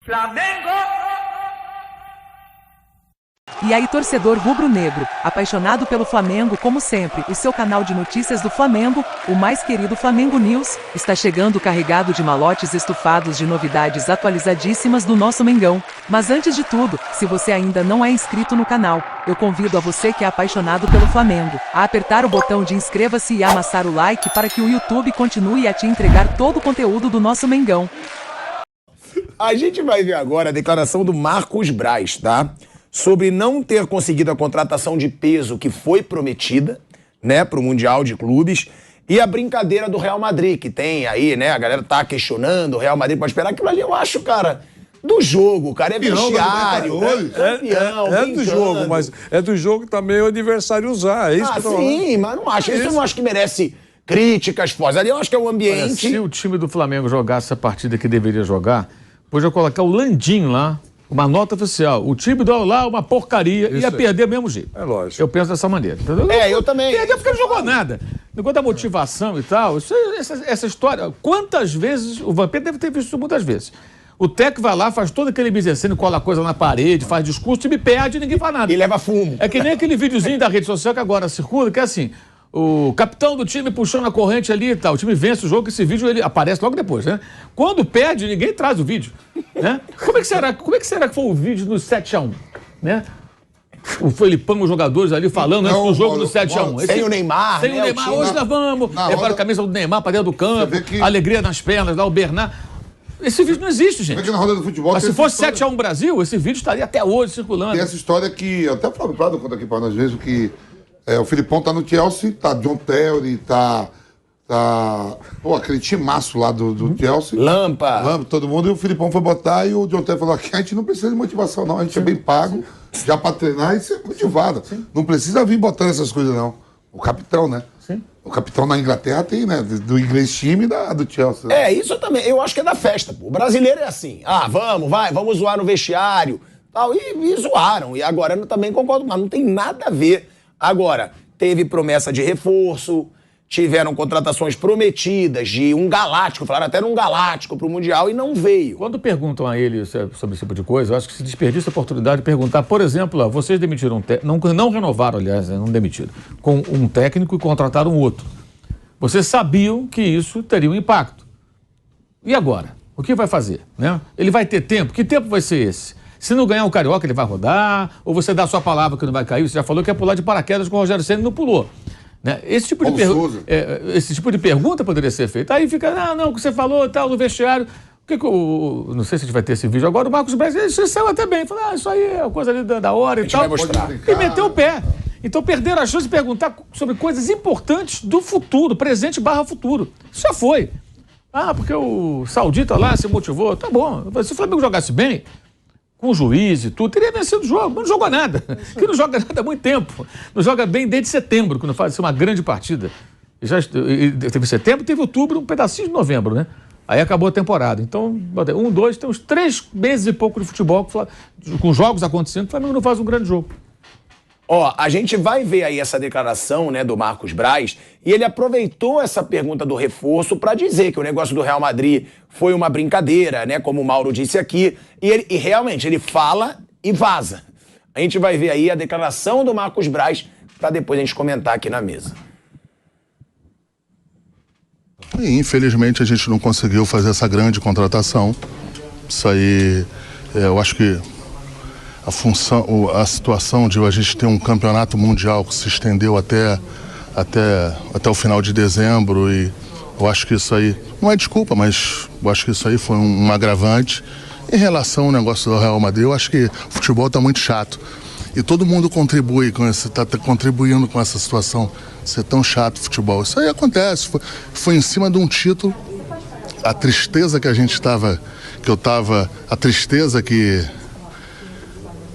Flamengo! E aí, torcedor rubro-negro, apaixonado pelo Flamengo como sempre, o seu canal de notícias do Flamengo, o mais querido Flamengo News, está chegando carregado de malotes estufados de novidades atualizadíssimas do nosso Mengão. Mas antes de tudo, se você ainda não é inscrito no canal, eu convido a você que é apaixonado pelo Flamengo, a apertar o botão de inscreva-se e amassar o like para que o YouTube continue a te entregar todo o conteúdo do nosso Mengão. A gente vai ver agora a declaração do Marcos Braz, tá? Sobre não ter conseguido a contratação de peso que foi prometida, né, pro Mundial de Clubes, e a brincadeira do Real Madrid, que tem aí, né, a galera tá questionando, o Real Madrid pode esperar aquilo ali, eu acho, cara, do jogo, cara, é vestiário, é do jogo, mas é do jogo também o adversário usar, é isso que eu tô falando. Sim, mas não acho, isso eu não acho que merece críticas fortes, ali eu acho que é o ambiente... Olha, se o time do Flamengo jogasse a partida que deveria jogar, podia colocar o Landim lá, uma nota oficial. O time do lá, uma porcaria, ia perder do mesmo jeito. É lógico. Eu penso dessa maneira. Entendeu? Eu também. Perdeu porque não jogou nada. Negócio da motivação e tal, essa história, quantas vezes, o Vampeta deve ter visto isso muitas vezes. O técnico vai lá, faz todo aquele mise-en-scène, cola coisa na parede, faz discurso, o time perde e ninguém faz nada. E leva fumo. É que nem aquele videozinho da rede social que agora circula, que é assim... O capitão do time puxando a corrente ali e tal. O time vence o jogo, esse vídeo ele aparece logo depois, né? Quando perde, ninguém traz o vídeo, né? Como é que será que foi o vídeo do 7-1, né? O Felipão, os jogadores ali falando antes do jogo do 7-1. Sem o Neymar, Sem o Neymar, hoje nós vamos. Levaram a camisa do Neymar pra dentro do campo, alegria nas pernas, lá o Bernard. Esse vídeo não existe, gente. Na roda do futebol, mas se fosse 7-1 Brasil, esse vídeo estaria até hoje circulando. Tem essa história que, até o Flávio Prado conta aqui pra nós mesmo, que o Filipão tá no Chelsea, tá John Terry, tá aquele timaço lá do Chelsea. Lampa, todo mundo, e o Filipão foi botar e o John Terry falou, aqui a gente não precisa de motivação não, a gente é bem pago, já pra treinar e ser motivado. Não precisa vir botando essas coisas não. O capitão, né? Sim. O capitão na Inglaterra tem, né? Do inglês time e do Chelsea. Né? Isso também, eu acho que é da festa, pô. O brasileiro é assim, vamos zoar no vestiário, tal, e zoaram. E agora eu também concordo, mas não tem nada a ver. Agora, teve promessa de reforço, tiveram contratações prometidas de um galáctico, falaram até num galáctico pro Mundial e não veio. Quando perguntam a ele sobre esse tipo de coisa, eu acho que se desperdiça a oportunidade de perguntar, por exemplo, vocês demitiram não renovaram, aliás, não demitiram, com um técnico e contrataram outro. Vocês sabiam que isso teria um impacto. E agora? O que vai fazer? Né? Ele vai ter tempo? Que tempo vai ser esse? Se não ganhar o Carioca, ele vai rodar? Ou você dá a sua palavra que não vai cair? Você já falou que ia pular de paraquedas com o Rogério Ceni e não pulou. Né? Esse tipo de pergunta poderia ser feita. Aí fica, não, o que você falou, tal, no vestiário. Não sei se a gente vai ter esse vídeo agora, o Marcos Braz, isso saiu até bem. Falou, isso aí é coisa ali da hora e tal. Vai mostrar. E meteu o pé. Então perderam a chance de perguntar sobre coisas importantes do futuro, presente / futuro. Isso já foi. Porque o Saudita lá se motivou. Tá bom. Se o Flamengo jogasse bem, com o juiz e tudo, teria vencido o jogo, mas não jogou nada. Que não joga nada há muito tempo. Não joga bem desde setembro, quando faz uma grande partida. Teve setembro, teve outubro, um pedacinho de novembro, né? Aí acabou a temporada. Então, tem uns 3 meses e pouco de futebol, com jogos acontecendo, o Flamengo não faz um grande jogo. A gente vai ver aí essa declaração, né, do Marcos Braz, e ele aproveitou essa pergunta do reforço para dizer que o negócio do Real Madrid foi uma brincadeira, né, como o Mauro disse aqui, e realmente ele fala e vaza. A gente vai ver aí a declaração do Marcos Braz para depois a gente comentar aqui na mesa. E, infelizmente a gente não conseguiu fazer essa grande contratação. Isso aí, eu acho que a situação de a gente ter um campeonato mundial que se estendeu até o final de dezembro, e eu acho que isso aí, não é desculpa, mas eu acho que isso aí foi um agravante. Em relação ao negócio do Real Madrid, eu acho que o futebol está muito chato. E todo mundo contribui com isso, está contribuindo com essa situação, ser tão chato o futebol. Isso aí acontece, foi em cima de um título. A tristeza que a gente estava, a tristeza que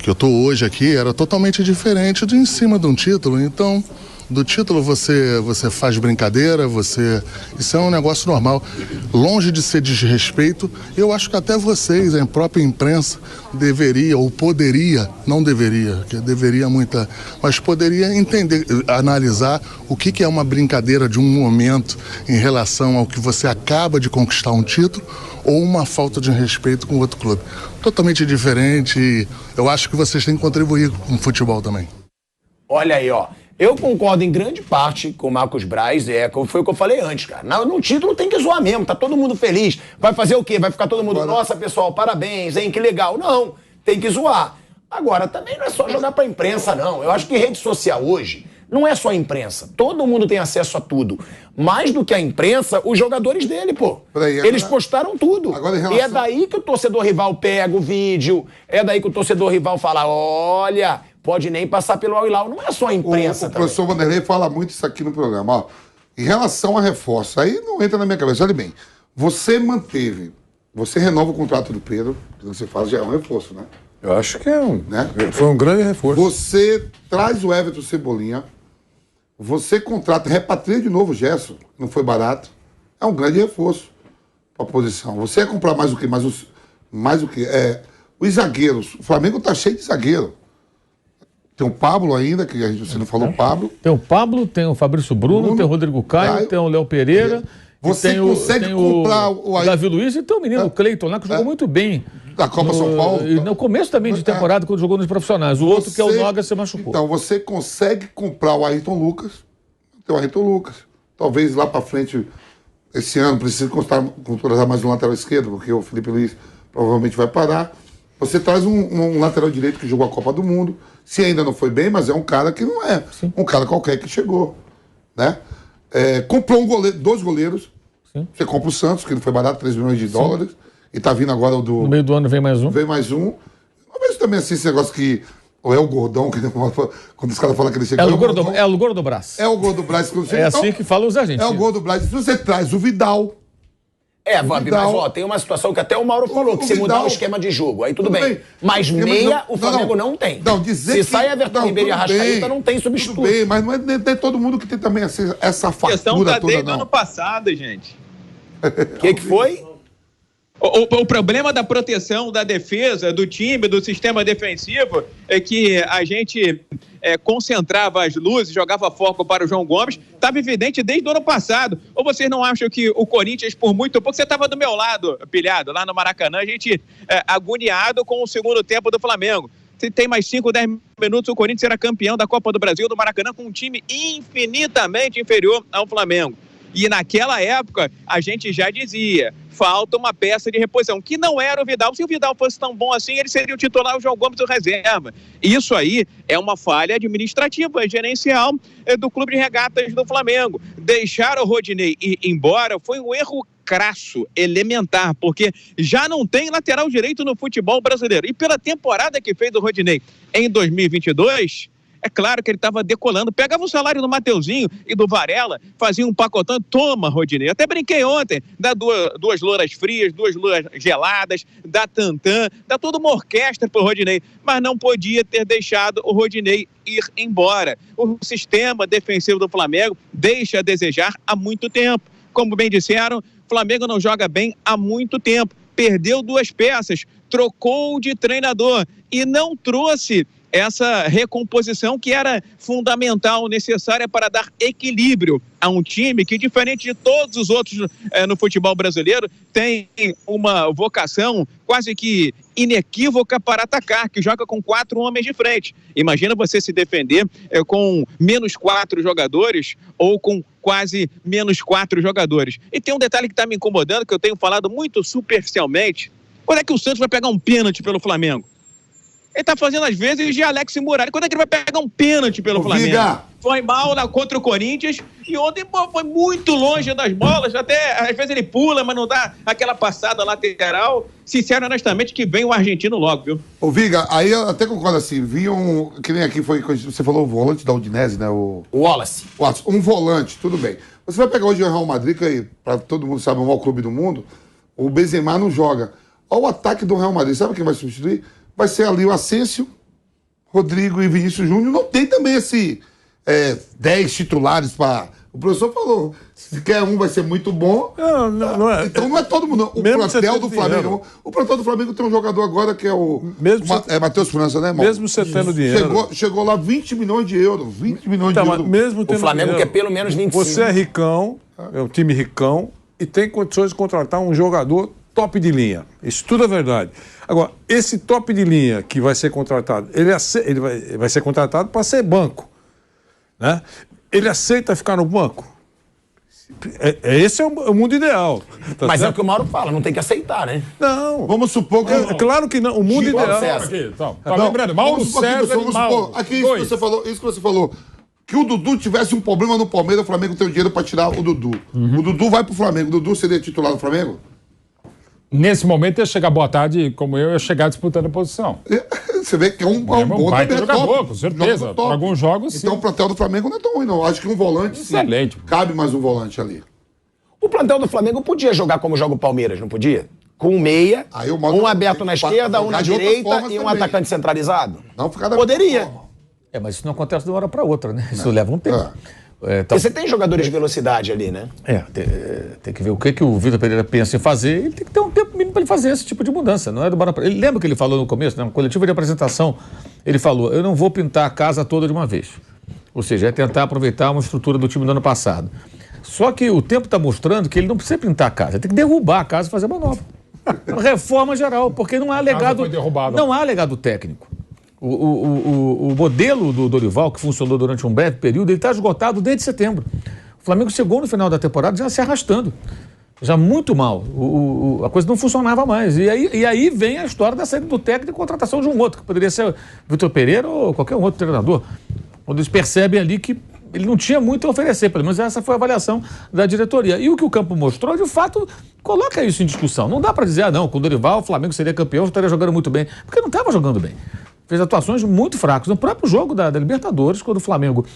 eu tô hoje aqui era totalmente diferente de em cima de um título. Então, Do título você faz brincadeira, isso é um negócio normal. Longe de ser desrespeito, eu acho que até vocês, a própria imprensa, deveria ou poderia, não deveria, que deveria muita, mas poderia entender, analisar o que é uma brincadeira de um momento em relação ao que você acaba de conquistar um título ou uma falta de respeito com outro clube. Totalmente diferente e eu acho que vocês têm que contribuir com o futebol também. Olha aí, ó. Eu concordo em grande parte com o Marcos Braz, foi o que eu falei antes, cara. No título tem que zoar mesmo, tá todo mundo feliz. Vai fazer o quê? Vai ficar todo mundo, nossa, pessoal, parabéns, hein, que legal. Não, tem que zoar. Agora, também não é só jogar pra imprensa, não. Eu acho que rede social hoje não é só a imprensa. Todo mundo tem acesso a tudo. Mais do que a imprensa, os jogadores dele, pô. Eles postaram tudo. E é daí que o torcedor rival pega o vídeo, é daí que o torcedor rival fala, olha... Pode nem passar pelo Al-Hilal, não é só a imprensa. O professor Vanderlei fala muito isso aqui no programa. Ó, em relação a reforço, aí não entra na minha cabeça. Olha bem, você renova o contrato do Pedro, que você fala já é um reforço, né? Eu acho que foi um grande reforço. Você traz o Everton Cebolinha, você contrata, repatria de novo o Gerson, não foi barato, é um grande reforço para a posição. Você ia comprar mais o quê? Mais o quê? Os zagueiros, o Flamengo tá cheio de zagueiro. Tem o Pablo ainda, que você não falou Pablo. Tem o Pablo, tem o Fabrício Bruno, tem o Rodrigo Caio, tem o Léo Pereira. Você consegue comprar o Davi Luiz e tem o menino Cleiton lá, que jogou muito bem. Da Copa São Paulo. E no começo também de temporada, quando jogou nos profissionais. O outro, que é o Noga, se machucou. Então, você consegue comprar o Ayrton Lucas. Tem o Ayrton Lucas. Talvez lá pra frente, esse ano, precisa contratar mais um lateral esquerdo, porque o Felipe Luiz provavelmente vai parar. Você traz um lateral direito que jogou a Copa do Mundo. Se ainda não foi bem, mas é um cara que não é um cara qualquer que chegou. Né? Comprou dois goleiros. Sim. Você compra o Santos, que não foi barato, 3 milhões de dólares. E tá vindo agora o do... No meio do ano vem mais um. Vem mais um. Eu vejo também assim, esse negócio que... Ou é o Gordão, que quando os caras falam que ele chega... É o Gordo Brás. É o Gordo Brás. É assim que falam os argentinos. É o Gordo Brás. Se você traz o Vidal... Mas ó, tem uma situação que até o Mauro falou, que se mudar o esquema de jogo, aí tudo bem. Mas meia o Flamengo não tem. Se sai Everton Ribeiro e Arrascaeta, não tem substituto. Tudo bem, mas não é todo mundo que tem também essa fatura toda, desde o ano passado, gente. O que foi? O problema da proteção, da defesa, do time, do sistema defensivo, é que a gente concentrava as luzes, jogava foco para o João Gomes, estava evidente desde o ano passado. Ou vocês não acham que o Corinthians, por muito pouco, você estava do meu lado, pilhado, lá no Maracanã, a gente agoniado com o segundo tempo do Flamengo. Se tem mais 5, 10 minutos, o Corinthians será campeão da Copa do Brasil do Maracanã com um time infinitamente inferior ao Flamengo. E naquela época, a gente já dizia, falta uma peça de reposição, que não era o Vidal. Se o Vidal fosse tão bom assim, ele seria o titular, o João Gomes o reserva. Isso aí é uma falha administrativa, gerencial do Clube de Regatas do Flamengo. Deixar o Rodinei ir embora foi um erro crasso, elementar, porque já não tem lateral direito no futebol brasileiro. E pela temporada que fez o Rodinei em 2022... É claro que ele estava decolando, pegava o salário do Mateuzinho e do Varela, fazia um pacotão, toma, Rodinei. Até brinquei ontem, dá duas louras frias, 2 louras geladas, dá tantã, dá toda uma orquestra pro Rodinei, mas não podia ter deixado o Rodinei ir embora. O sistema defensivo do Flamengo deixa a desejar há muito tempo. Como bem disseram, o Flamengo não joga bem há muito tempo. Perdeu 2 peças, trocou de treinador e não trouxe essa recomposição que era fundamental, necessária para dar equilíbrio a um time que, diferente de todos os outros no futebol brasileiro, tem uma vocação quase que inequívoca para atacar, que joga com 4 homens de frente. Imagina você se defender com menos 4 jogadores ou com quase menos 4 jogadores. E tem um detalhe que está me incomodando, que eu tenho falado muito superficialmente. Quando é que o Santos vai pegar um pênalti pelo Flamengo? Ele tá fazendo às vezes de Alex Muralha. Quando é que ele vai pegar um pênalti pelo Flamengo? Foi mal contra o Corinthians e ontem foi muito longe das bolas. Até às vezes ele pula, mas não dá aquela passada lateral. Sincero, honestamente, que vem o argentino logo, viu? Ô, Viga, aí eu até concordo assim. Que nem aqui foi, você falou o volante da Udinese, né? O Wallace. Um volante, tudo bem. Você vai pegar hoje o Real Madrid, que para todo mundo sabe, é o maior clube do mundo. O Benzema não joga. Olha o ataque do Real Madrid. Sabe quem vai substituir? Vai ser ali o Asensio, Rodrigo e Vinícius Júnior. Não tem também 10 titulares para... O professor falou, se quer um vai ser muito bom. Não é. Então não é todo mundo, não. O plantel do Flamengo... O plantel do Flamengo tem um jogador agora que é o... Matheus França, né, Mesmo você tendo dinheiro... Chegou lá 20 milhões de euros. 20 milhões de euros. Mesmo tendo o Flamengo dinheiro, quer pelo menos 25. Você é ricão, é um time ricão, e tem condições de contratar um jogador top de linha. Isso tudo é verdade. Agora, esse top de linha que vai ser contratado, ele vai ser contratado para ser banco, né? Ele aceita ficar no banco? Esse é o mundo ideal. Tá Mas certo? É o que o Mauro fala, não tem que aceitar, né? Não. Vamos supor que... Claro que não. O mundo ideal... Tá lembrando, Mauro César e Mauro. Aqui, isso que você falou. Que o Dudu tivesse um problema no Palmeiras, o Flamengo tem o dinheiro para tirar o Dudu. O Dudu vai pro Flamengo. O Dudu seria titular do Flamengo? Nesse momento, ia chegar boa tarde, como eu, ia chegar disputando a posição. Você vê que é um bom jogador, com certeza. Para alguns jogos, sim. Então o plantel do Flamengo não é tão ruim, não. Acho que um volante, excelente. Sim. Cabe mais um volante ali. O plantel do Flamengo podia jogar como joga o Palmeiras, não podia? Com um meia, um aberto na esquerda, um na direita e um atacante centralizado? Não, ficar da poderia. Mas isso não acontece de uma hora para outra, né? Isso leva um tempo. Porque você tem jogadores de velocidade ali, né? Tem que ver o que o Vitor Pereira pensa em fazer. Ele tem que ter um tempo mínimo para ele fazer esse tipo de mudança. Não é do bora pra... Ele lembra que ele falou no começo, na coletiva de apresentação, ele falou, eu não vou pintar a casa toda de uma vez. Ou seja, é tentar aproveitar uma estrutura do time do ano passado. Só que o tempo está mostrando que ele não precisa pintar a casa, ele tem que derrubar a casa e fazer uma nova. Reforma geral, porque não há legado, não há legado técnico. O modelo do Dorival, que funcionou durante um breve período, ele está esgotado desde setembro. O Flamengo chegou no final da temporada já se arrastando, já muito mal. A coisa não funcionava mais. E aí vem a história da saída do técnico e contratação de um outro, que poderia ser Vitor Pereira ou qualquer outro treinador. Quando eles percebem ali que ele não tinha muito a oferecer, pelo menos essa foi a avaliação da diretoria. E o que o campo mostrou, de fato, coloca isso em discussão. Não dá para dizer, não, com o Dorival o Flamengo seria campeão, estaria jogando muito bem, porque não estava jogando bem. Fez atuações muito fracas. No próprio jogo da Libertadores, quando o Flamengo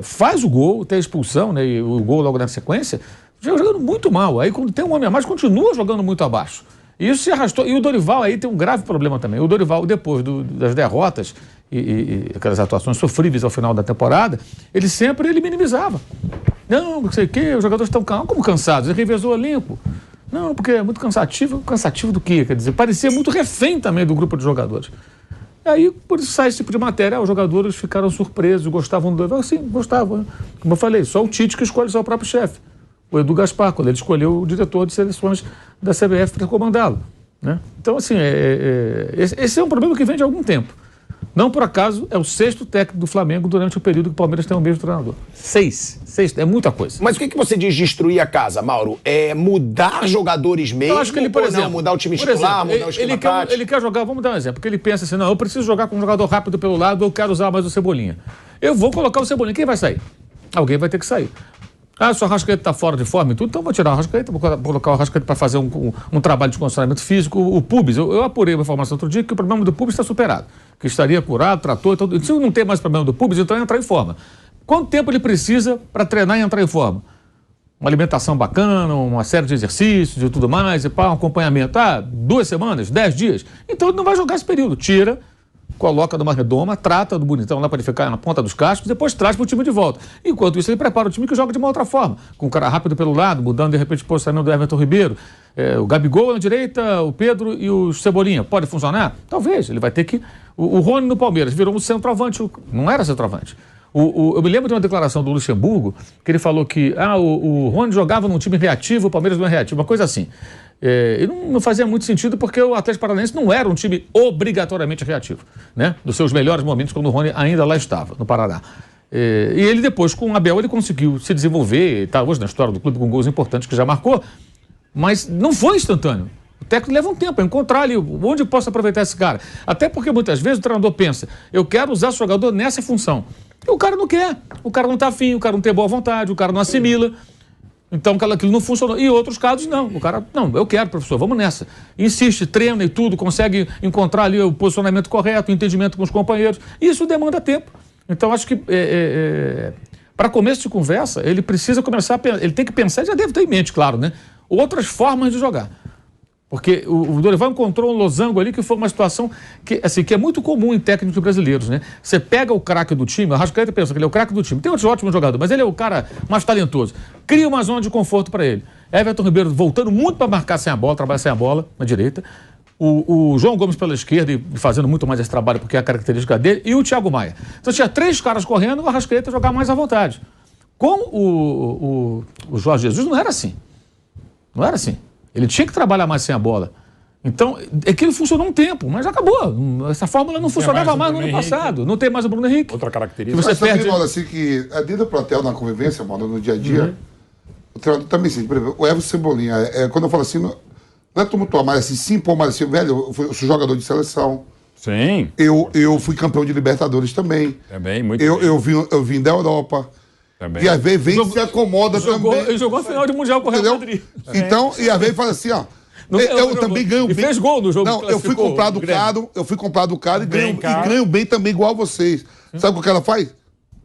faz o gol, tem a expulsão, né, e o gol logo na sequência, jogando muito mal. Aí quando tem um homem a mais, continua jogando muito abaixo. E isso se arrastou. E o Dorival aí tem um grave problema também. O Dorival, depois das derrotas e aquelas atuações sofríveis ao final da temporada, ele sempre minimizava. Não sei o quê, os jogadores estão como cansados. Ele revezou o elenco. Não, porque é muito cansativo. Cansativo do quê? Quer dizer, parecia muito refém também do grupo de jogadores. Aí, por isso sai esse tipo de matéria. Os jogadores ficaram surpresos, gostavam do Dorival. Sim, gostavam. Como eu falei, só o Tite que escolhe seu próprio chefe. O Edu Gaspar, quando ele escolheu o diretor de seleções da CBF para comandá-lo. Né? Então, assim, esse é um problema que vem de algum tempo. Não por acaso, é o 6º técnico do Flamengo durante o período que o Palmeiras tem o mesmo treinador. 6, é muita coisa. Mas o que você diz de destruir a casa, Mauro? É mudar jogadores mesmo? Eu acho que ele, por exemplo, mudar o time titular, mudar o esquema tático? Ele quer jogar, vamos dar um exemplo, porque ele pensa assim, não, eu preciso jogar com um jogador rápido pelo lado, eu quero usar mais o Cebolinha. Eu vou colocar o Cebolinha, quem vai sair? Alguém vai ter que sair. Se o Arrascaeta está fora de forma e tudo, então vou tirar o Arrascaeta, vou colocar o Arrascaeta para fazer um trabalho de condicionamento físico. O Pubis, eu apurei uma informação outro dia que o problema do Pubis está superado, que estaria curado, tratou, então, se não tem mais problema do Pubis, então ele entrar em forma. Quanto tempo ele precisa para treinar e entrar em forma? Uma alimentação bacana, uma série de exercícios e tudo mais, e um acompanhamento. 2 semanas, 10 dias. Então ele não vai jogar esse período. Tira, coloca numa redoma, trata do bonitão lá para ele ficar na ponta dos cascos, depois traz para o time de volta. Enquanto isso, ele prepara o time que joga de uma outra forma, com o cara rápido pelo lado, mudando de repente o posicionamento do Everton Ribeiro, o Gabigol na direita, o Pedro e o Cebolinha. Pode funcionar? Talvez. Ele vai ter que... O Rony no Palmeiras virou um centroavante, não era centroavante. Eu me lembro de uma declaração do Luxemburgo, que ele falou que o Rony jogava num time reativo, o Palmeiras não é reativo, uma coisa assim. E não fazia muito sentido porque o Atlético Paranaense não era um time obrigatoriamente reativo, né? Dos seus melhores momentos, quando o Rony ainda lá estava, no Paraná. E ele depois, com o Abel, ele conseguiu se desenvolver, está hoje na história do clube com gols importantes que já marcou, mas não foi instantâneo. O técnico leva um tempo a encontrar ali onde posso aproveitar esse cara. Até porque muitas vezes o treinador pensa, eu quero usar o jogador nessa função. E o cara não quer, o cara não está afim, o cara não tem boa vontade, o cara não assimila. Então aquilo não funcionou. E em outros casos, não. O cara, não, eu quero, professor, vamos nessa. Insiste, treina e tudo, consegue encontrar ali o posicionamento correto, o entendimento com os companheiros. Isso demanda tempo. Então, acho que para começo de conversa, ele precisa começar a pensar, ele tem que pensar, já deve ter em mente, claro, né? Outras formas de jogar. Porque o Dorival encontrou um losango ali que foi uma situação que é muito comum em técnicos brasileiros, né? Você pega o craque do time, o Arrascaeta pensa que ele é o craque do time, tem outros ótimos jogadores, mas ele é o cara mais talentoso. Cria uma zona de conforto para ele. Everton Ribeiro voltando muito para marcar sem a bola, trabalhar sem a bola na direita. O João Gomes pela esquerda e fazendo muito mais esse trabalho porque é a característica dele. E o Thiago Maia. Então tinha 3 caras correndo, o Arrascaeta jogar mais à vontade. Com o Jorge Jesus não era assim. Não era assim. Ele tinha que trabalhar mais sem a bola. Então, aquilo funcionou um tempo, mas acabou. Essa fórmula não funcionava mais no ano passado. Não tem mais o Bruno Henrique. Outra característica. Você perde... Mano, assim, que dentro do plantel, na convivência, mano, no dia a dia, o treinador também sim. Por exemplo, o Everton Cebolinha, quando eu falo assim, não é tumultuar, mas assim, sim, pô, mas assim, velho, eu sou jogador de seleção. Sim. Eu fui campeão de Libertadores também. Também, muito eu vim da Europa. Também. E às vezes vem e se acomoda também. Ele jogou a final de Mundial com o Real Madrid. Então, e às vezes fala assim, ó. Eu também ganho bem. E fez gol no jogo. Não, eu fui comprado caro e ganho bem também igual vocês. Sabe o que ela faz?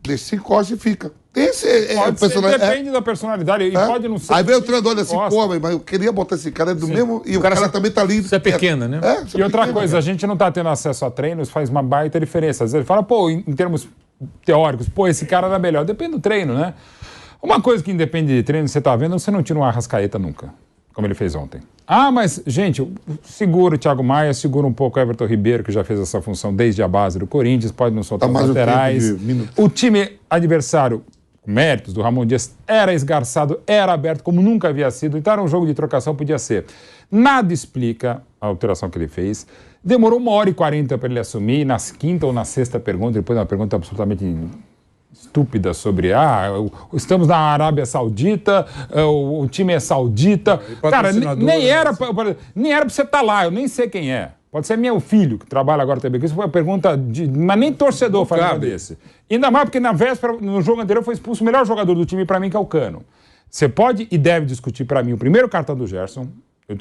Deixa se encosta e fica. Depende da personalidade. E pode não ser. Aí vem o treinador assim, pô, mas eu queria botar esse cara do mesmo. E o cara também tá ali. Isso é pequena, né? E outra coisa, a gente não tá tendo acesso a treinos, faz uma baita diferença. Às vezes fala, pô, em termos teóricos, pô, esse cara era melhor. Depende do treino, né? Uma coisa que independe de treino, você tá vendo, você não tira um Arrascaeta nunca, como ele fez ontem. Ah, mas, gente, segura o Thiago Maia, segura um pouco o Everton Ribeiro, que já fez essa função desde a base do Corinthians, pode não soltar os laterais. O time adversário, com méritos do Ramon Dias, era esgarçado, era aberto como nunca havia sido, então era um jogo de trocação, podia ser. Nada explica a alteração que ele fez. Demorou 1h40 para ele assumir, nas quinta ou na sexta pergunta, depois uma pergunta absolutamente estúpida sobre estamos na Arábia Saudita, o time é saudita. Cara, nem era para você estar lá, eu nem sei quem é. Pode ser meu filho, que trabalha agora também. Isso foi uma pergunta mas nem torcedor faz uma desse. Ainda mais porque na véspera, no jogo anterior, foi expulso o melhor jogador do time para mim, que é o Cano. Você pode e deve discutir para mim o primeiro cartão do Gerson. Eu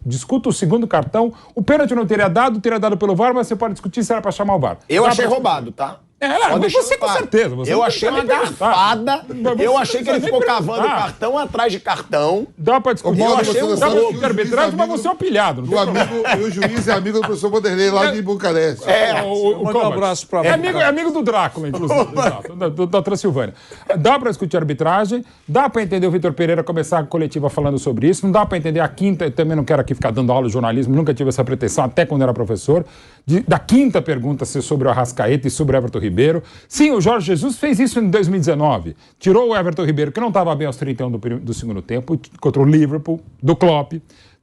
discuto o segundo cartão. O pênalti não teria dado pelo VAR, mas você pode discutir se era para chamar o VAR. Eu achei roubado, tá? Você com certeza. Eu achei uma garfada. Eu achei que ele ficou cavando cartão atrás de cartão. Dá pra discutir. Eu achei um jogo de arbitragem, mas você é um pilhado. O juiz é amigo do professor Vanderlei lá de Bucareste. Manda um abraço pra É amigo do Drácula, inclusive. Da Transilvânia. Dá pra discutir arbitragem, dá pra entender o Vitor Pereira começar a coletiva falando sobre isso, não dá pra entender a quinta, eu também não quero aqui ficar dando aula de jornalismo, nunca tive essa pretensão, até quando era professor, da quinta pergunta ser sobre o Arrascaeta e sobre o Everton Ribeiro. Sim, o Jorge Jesus fez isso em 2019. Tirou o Everton Ribeiro, que não estava bem aos 31 do segundo tempo, contra o Liverpool, do Klopp.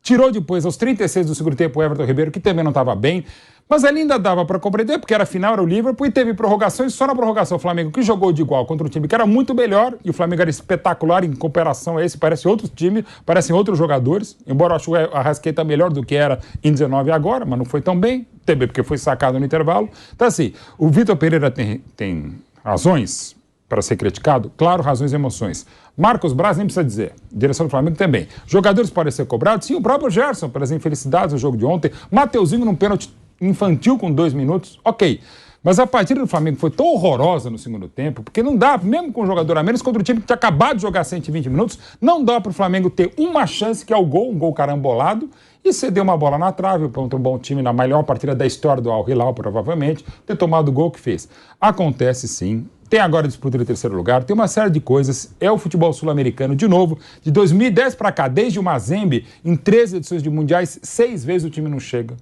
Tirou depois, aos 36 do segundo tempo, o Everton Ribeiro, que também não estava bem. Mas ali ainda dava para compreender, porque era final, era o Liverpool, e teve prorrogação, e só na prorrogação o Flamengo, que jogou de igual contra um time que era muito melhor, e o Flamengo era espetacular em comparação a esse, parece outro time, parecem outros jogadores, embora eu ache o Arrascaeta melhor do que era em 19 agora, mas não foi tão bem, também porque foi sacado no intervalo. Então assim, o Vitor Pereira tem razões para ser criticado, claro, razões e emoções. Marcos Braz nem precisa dizer, direção do Flamengo também. Jogadores podem ser cobrados, sim, o próprio Gerson, pelas infelicidades do jogo de ontem, Mateuzinho num pênalti infantil com 2 minutos, ok. Mas a partida do Flamengo foi tão horrorosa no segundo tempo, porque não dá, mesmo com um jogador a menos, contra o time que tinha acabado de jogar 120 minutos, não dá para o Flamengo ter uma chance, que é o gol, um gol carambolado, e ceder uma bola na trave contra um bom time na melhor partida da história do Al Hilal, provavelmente, ter tomado o gol que fez. Acontece sim. Tem agora a disputa de terceiro lugar, tem uma série de coisas. É o futebol sul-americano, de novo, de 2010 para cá, desde o Mazembe, em 13 edições de mundiais, 6 vezes o time não chega.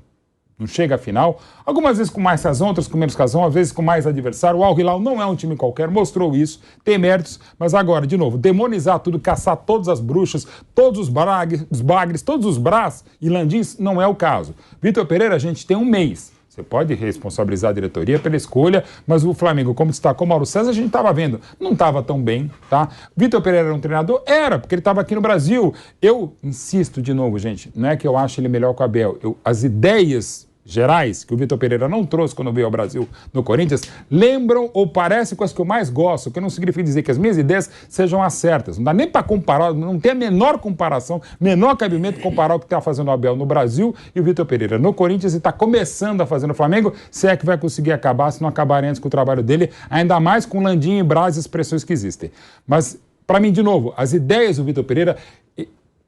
Não chega à final, algumas vezes com mais razão, outras com menos razão, às vezes com mais adversário. O Al Hilal não é um time qualquer, mostrou isso, tem méritos, mas agora, de novo, demonizar tudo, caçar todas as bruxas, todos os bagres, todos os brás e landins, não é o caso. Vitor Pereira, a gente tem um mês. Você pode responsabilizar a diretoria pela escolha, mas o Flamengo, como destacou o Mauro César, a gente estava vendo, não estava tão bem, tá? Vitor Pereira era um treinador? Era, porque ele estava aqui no Brasil. Eu insisto de novo, gente, não é que eu acho ele melhor que o Abel. As ideias gerais que o Vitor Pereira não trouxe quando veio ao Brasil no Corinthians, lembram ou parecem com as que eu mais gosto, que não significa dizer que as minhas ideias sejam as certas. Não dá nem para comparar, não tem a menor comparação, menor cabimento comparar o que está fazendo o Abel no Brasil e o Vitor Pereira no Corinthians e está começando a fazer no Flamengo, se é que vai conseguir acabar, se não acabarem antes com o trabalho dele, ainda mais com Landinho e Braz e as pressões que existem. Mas, para mim, de novo, as ideias do Vitor Pereira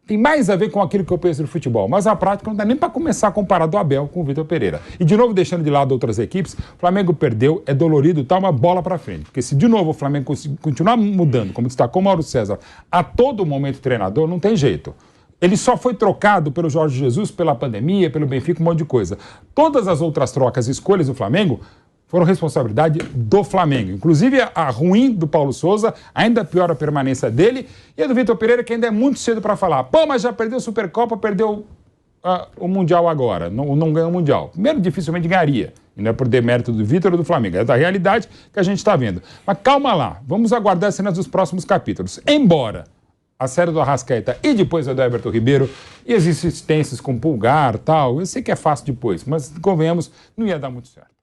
tem mais a ver com aquilo que eu penso no futebol, mas a prática não dá nem para começar a comparar do Abel com o Vitor Pereira. E de novo, deixando de lado outras equipes, o Flamengo perdeu, é dolorido, tá uma bola para frente. Porque se de novo o Flamengo continuar mudando, como destacou o Mauro César, a todo momento treinador, não tem jeito. Ele só foi trocado pelo Jorge Jesus, pela pandemia, pelo Benfica, um monte de coisa. Todas as outras trocas e escolhas do Flamengo foram responsabilidade do Flamengo. Inclusive a ruim do Paulo Souza, ainda pior a permanência dele, e a do Vitor Pereira, que ainda é muito cedo para falar. Pô, mas já perdeu a Supercopa, perdeu o Mundial agora, não ganhou o Mundial. Primeiro, dificilmente ganharia. E não é por demérito do Vitor ou do Flamengo, é da realidade que a gente está vendo. Mas calma lá, vamos aguardar as cenas dos próximos capítulos. Embora a série do Arrascaeta e depois a do Everton Ribeiro, e as insistências com Pulgar e tal, eu sei que é fácil depois, mas convenhamos, não ia dar muito certo.